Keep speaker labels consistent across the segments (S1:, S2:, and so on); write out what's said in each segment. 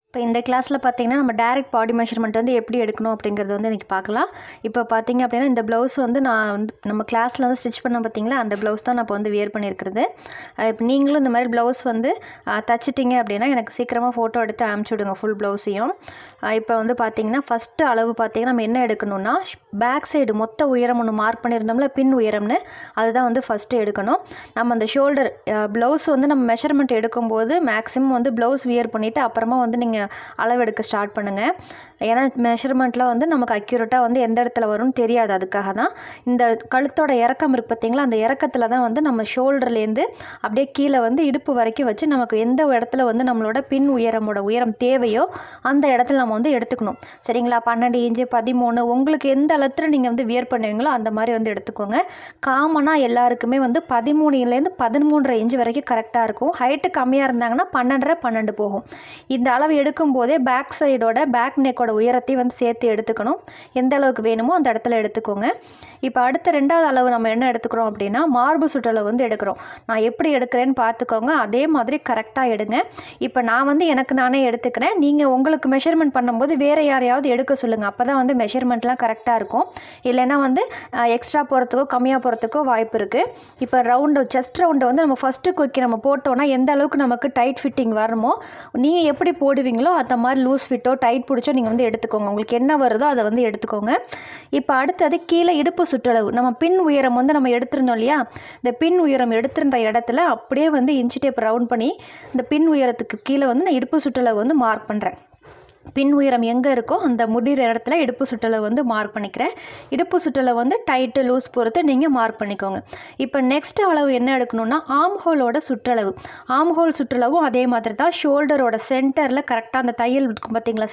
S1: இப்போ இந்த கிளாஸில் பார்த்தீங்கன்னா நம்ம டைரக்ட் பாடி மெஷர்மெண்ட் வந்து எப்படி எடுக்கணும் அப்படிங்கிறது வந்து இன்றைக்கி பார்க்கலாம். இப்போ பார்த்தீங்க அப்படின்னா இந்த ப்ளவுஸ் வந்து நான் வந்து நம்ம கிளாஸில் வந்து ஸ்டிச் பண்ண பார்த்தீங்களா, அந்த ப்ளவுஸ் தான் நான் இப்போ வந்து வியர் பண்ணியிருக்கிறது. இப்போ நீங்களும் இந்த மாதிரி ப்ளவுஸ் வந்து தச்சிட்டிங்க அப்படின்னா எனக்கு சீக்கிரமாக ஃபோட்டோ எடுத்து அனுப்பிச்சி விடுங்க ஃபுல் ப்ளவுஸையும். இப்போ வந்து பார்த்தீங்கன்னா ஃபஸ்ட்டு அளவு பார்த்தீங்கன்னா நம்ம என்ன எடுக்கணும்னா பேக் சைடு மொத்த உயரம் ஒன்று மார்க் பண்ணியிருந்தோம்ல, பின் உயரம்னு, அதுதான் வந்து ஃபஸ்ட்டு எடுக்கணும். நம்ம அந்த ஷோல்டர் ப்ளவுஸ் வந்து நம்ம மெஷர்மெண்ட் எடுக்கும்போது மேக்ஸிமம் வந்து ப்ளவுஸ் வியர் பண்ணிவிட்டு அப்புறமா வந்து நீங்கள் அளவெடுக்க ஸ்டார்ட் பண்ணுங்கள். ஏன்னா மெஷர்மெண்ட்டில் வந்து நமக்கு அக்யூரேட்டாக வந்து எந்த இடத்துல வரும்னு தெரியாது. அதுக்காக தான் இந்த கழுத்தோட இறக்கம் இருக்குது பார்த்தீங்களா, அந்த இறக்கத்தில் தான் வந்து நம்ம ஷோல்டர்லேருந்து அப்படியே கீழே வந்து இடுப்பு வரைக்கும் வச்சு நமக்கு எந்த இடத்துல வந்து நம்மளோட பின் உயரம் தேவையோ அந்த இடத்துல நம்ம வந்து எடுத்துக்கணும். சரிங்களா? 12 இன்ச்சு 13 உங்களுக்கு எந்த அளத்தில் நீங்கள் வந்து வியர் பண்ணுவீங்களோ அந்த மாதிரி வந்து எடுத்துக்கோங்க. காமனாக எல்லாருக்குமே வந்து 13லேருந்து 13.5 இன்ச்சு வரைக்கும் கரெக்டாக இருக்கும். ஹைட்டு கம்மியாக இருந்தாங்கன்னா 12.5 12 போகும். இந்த அளவு எடுக்கும்போதே பேக் சைடோட பேக் நெக்கோட உயரத்தையும் வந்து சேர்த்து எடுத்துக்கணும். எந்த அளவுக்கு வேணுமோ அந்த இடத்துல எடுத்துக்கோங்க. இப்போ அடுத்த 2வது அளவு நம்ம என்ன எடுத்துக்கிறோம் அப்படின்னா மார்பு சுற்றளவு வந்து எடுக்கிறோம். நான் எப்படி எடுக்கிறேன்னு பார்த்துக்கோங்க. அதே மாதிரி கரெக்டாக எடுங்க. இப்போ நான் வந்து எனக்கு நானே எடுத்துக்கிறேன். நீங்கள் உங்களுக்கு மெஷர்மெண்ட் பண்ணும்போது வேறு யாரையாவது எடுக்க சொல்லுங்கள். அப்போ தான் வந்து மெஷர்மெண்ட்லாம் கரெக்டாக இருக்கும். இல்லைன்னா வந்து எக்ஸ்ட்ரா போகிறதுக்கோ கம்மியாக போகிறதுக்கோ வாய்ப்பு இருக்குது. இப்போ செஸ்ட் ரவுண்டை வந்து நம்ம ஃபஸ்ட்டு குயிக்கி நம்ம போட்டோன்னா எந்த அளவுக்கு நமக்கு டைட் ஃபிட்டிங் வரணுமோ நீங்கள் எப்படி போடுவீங்களோ அந்த மாதிரி லூஸ் ஃபிட்டோ டைட் பிடிச்சோ நீங்கள் வந்து எடுத்துக்கோங்க. உங்களுக்கு என்ன வருதோ அதை வந்து எடுத்துக்கோங்க. இப்போ அடுத்தது கீழே இடுப்பு சுற்றளவு. நம்ம பின் உயரம் வந்து நம்ம எடுத்திருந்தோம் இல்லையா, இந்த பின் உயரம் எடுத்திருந்த இடத்துல அப்படியே வந்து இன்ச் டேப் ரவுண்ட் பண்ணி இந்த பின் உயரத்துக்கு கீழே வந்து நான் இடுப்பு சுற்றளவு வந்து மார்க் பண்ணுறேன். பின் உயரம் எங்கே இருக்கோ அந்த முடிகிற இடத்துல இடுப்பு சுற்றளவு வந்து மார்க் பண்ணிக்கிறேன். இடுப்பு சுற்றளவு வந்து டைட்டு லூஸ் பொறுத்து நீங்கள் மார்க் பண்ணிக்கோங்க. இப்போ நெக்ஸ்ட் அளவு என்ன எடுக்கணும்னா ஆம் ஹோலோட சுற்றளவு. ஆம் ஹோல் சுற்றளவும் அதே மாதிரி தான். ஷோல்டரோட சென்டரில் கரெக்டாக அந்த தையல் இருக்கும் பார்த்தீங்களா,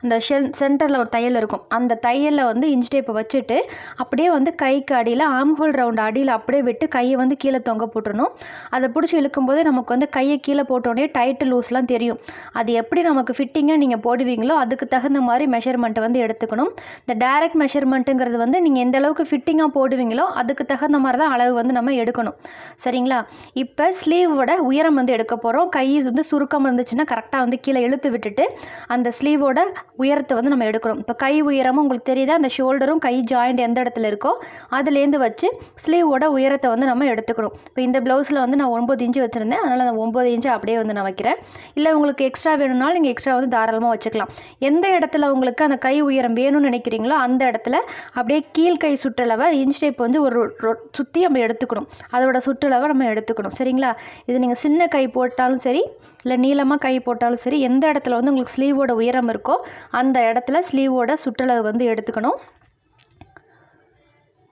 S1: அந்த சென்டரில் ஒரு தையல் இருக்கும். அந்த தையலில் வந்து இன்ச் டேப்பை வச்சுட்டு அப்படியே வந்து கைக்கு அடியில் ஆம் ஹோல் ரவுண்ட் அடியில் அப்படியே விட்டு கையை வந்து கீழே தொங்க போட்டுடணும். அதை பிடிச்சி இழுக்கும்போதே நமக்கு வந்து கையை கீழே போட்டோடனே டைட்டு லூஸ்லாம் தெரியும். அது எப்படி நமக்கு ஃபிட்டிங்காக நீங்கள் போடுவீங்களோ அதுக்கு தகுந்த மாதிரி மெஷர்மெண்ட்டை வந்து எடுத்துக்கணும். இந்த டைரக்ட் மெஷர்மெண்ட்டுங்கிறது வந்து நீங்கள் எந்த அளவுக்கு ஃபிட்டிங்காக போடுவீங்களோ அதுக்கு தகுந்த மாதிரி தான் அளவு வந்து நம்ம எடுக்கணும். சரிங்களா? இப்போ ஸ்லீவோட உயரம் வந்து எடுக்க போகிறோம். கை வந்து சுருக்கம் இருந்துச்சுன்னா கரெக்டாக வந்து கீழே இழுத்து விட்டுட்டு அந்த ஸ்லீவோட உயரத்தை வந்து நம்ம எடுக்கணும். இப்போ கை உயரமும் உங்களுக்கு தெரியுதா, அந்த ஷோல்டரும் கை ஜாயிண்ட் எந்த இடத்துல இருக்கோ அதுலேருந்து வச்சு ஸ்லீவோட உயரத்தை வந்து நம்ம எடுத்துக்கணும். இப்போ இந்த ப்ளவுஸில் வந்து நான் 9 இன்ச்சு வச்சுருந்தேன், அதனால் அந்த 9 இன்ச்சு அப்படியே வந்து நான் வைக்கிறேன். இல்லை உங்களுக்கு எக்ஸ்ட்ரா வேணும்னாலும் நீங்கள் எக்ஸ்ட்ரா வந்து தாராளமாக வச்சுக்கலாம். எந்த இடத்துல உங்களுக்கு அந்த கை உயரம் வேணும்னு நினைக்கிறீங்களோ அந்த இடத்துல அப்படியே கீழ்கை சுற்றளவை இன்ச் டேப் வந்து ஒரு சுற்றி நம்ம எடுத்துக்கணும். அதோட சுற்றளவை நம்ம எடுத்துக்கணும். சரிங்களா? இது நீங்கள் சின்ன கை போட்டாலும் சரி இல்லை நீளமாக கை போட்டாலும் சரி, எந்த இடத்துல வந்து உங்களுக்கு ஸ்லீவோட உயரம் இருக்கோ அந்த இடத்துல ஸ்லீவோட சுற்றளவு வந்து எடுத்துக்கணும்.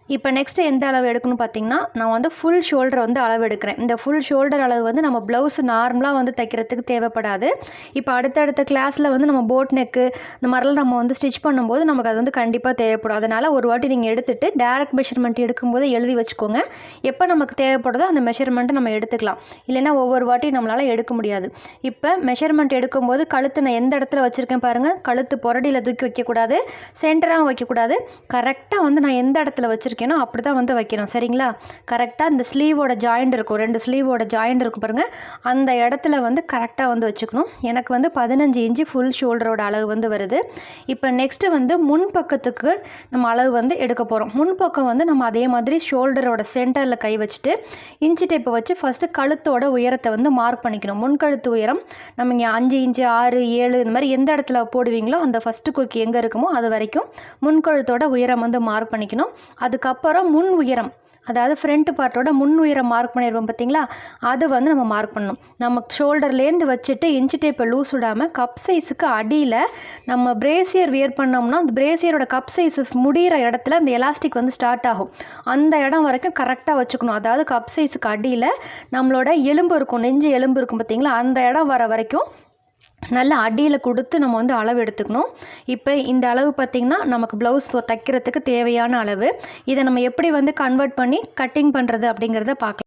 S1: இப்போ நெக்ஸ்ட்டு எந்த அளவு எடுக்கணும்னு பார்த்தீங்கன்னா நான் வந்து ஃபுல் ஷோல்டரை வந்து அளவு எடுக்கிறேன். இந்த ஃபுல் ஷோல்டர் அளவு வந்து நம்ம ப்ளவுஸ் நார்மலாக வந்து தைக்கிறதுக்கு தேவைப்படாது. இப்போ அடுத்தடுத்த கிளாஸில் வந்து நம்ம போட் நெக்கு இந்த மாதிரிலாம் நம்ம வந்து ஸ்டிச் பண்ணும்போது நமக்கு அது வந்து கண்டிப்பாக தேவைப்படும். அதனால் ஒரு வாட்டி நீங்கள் எடுத்துகிட்டு டேரக்ட் மெஷர்மெண்ட் எடுக்கும்போது எழுதி வச்சுக்கோங்க. எப்போ நமக்கு தேவைப்படுதோ அந்த மெஷர்மெண்ட்டை நம்ம எடுத்துக்கலாம். இல்லைன்னா ஒவ்வொரு வாட்டி நம்மளால் எடுக்க முடியாது. இப்போ மெஷர்மெண்ட் எடுக்கும்போது கழுத்து நான் எந்த இடத்துல வச்சுருக்கேன் பாருங்கள். கழுத்து புரடியில் தூக்கி வைக்கக்கூடாது, சென்டராகவும் வைக்கக்கூடாது. கரெக்டாக வந்து நான் எந்த இடத்துல வச்சுருக்கேன் அப்படி தான் வந்து வைக்கணும். சரிங்களா? கரெக்டாக இந்த ஸ்லீவோட ஜாயிண்ட் இருக்கும், 2 ஸ்லீவோட ஜாயிண்ட் இருக்கும் பாருங்கள், அந்த இடத்துல வந்து கரெக்டாக வந்து வச்சுக்கணும். எனக்கு வந்து 15 இன்ச்சு ஃபுல் ஷோல்டரோட அளவு வந்து வருது. இப்போ நெக்ஸ்ட்டு வந்து முன்பக்கத்துக்கு நம்ம அளவு வந்து எடுக்க போகிறோம். முன்பக்கம் வந்து நம்ம அதே மாதிரி ஷோல்டரோட சென்டரில் கை வச்சுட்டு இன்ச்சு டேப்பை வச்சு ஃபஸ்ட்டு கழுத்தோட உயரத்தை வந்து மார்க் பண்ணிக்கணும். முன்கழுத்து உயரம் நம்ம இங்கே 5 இன்ச்சு 6 7 இந்த மாதிரி எந்த இடத்துல போடுவீங்களோ அந்த ஃபஸ்ட்டு குக்கி எங்கே இருக்குமோ அது வரைக்கும் முன்கழுத்தோட உயரம் வந்து மார்க் பண்ணிக்கணும். அதுக்கப்புறம் முன் உயரம், அதாவது ஃப்ரண்ட் பார்ட்டோட முன் உயரம் மார்க் பண்ணிடுவோம் பார்த்தீங்களா, அது வந்து நம்ம மார்க் பண்ணணும். நம்ம ஷோல்டர்லேருந்து வச்சுட்டு இன்ச் டேப்பை லூஸ் விடாமல் கப் சைஸுக்கு அடியில் நம்ம பிரேசியர் வியர் பண்ணோம்னா அந்த பிரேசியரோட கப் சைஸ் முடிகிற இடத்துல அந்த எலாஸ்டிக் வந்து ஸ்டார்ட் ஆகும். அந்த இடம் வரைக்கும் கரெக்டாக வச்சுக்கணும். அதாவது கப் சைஸுக்கு அடியில் நம்மளோட எலும்பு இருக்கும், நெஞ்சு எலும்பு இருக்கும் பார்த்தீங்களா, அந்த இடம் வர வரைக்கும் நல்லா அடியில் கொடுத்து நம்ம வந்து அளவு எடுத்துக்கணும். இப்போ இந்த அளவு பார்த்திங்கன்னா நமக்கு ப்ளவுஸ் தைக்கிறதுக்கு தேவையான அளவு. இதை நம்ம எப்படி வந்து கன்வெர்ட் பண்ணி கட்டிங் பண்ணுறது அப்படிங்கிறத பார்க்கலாம்.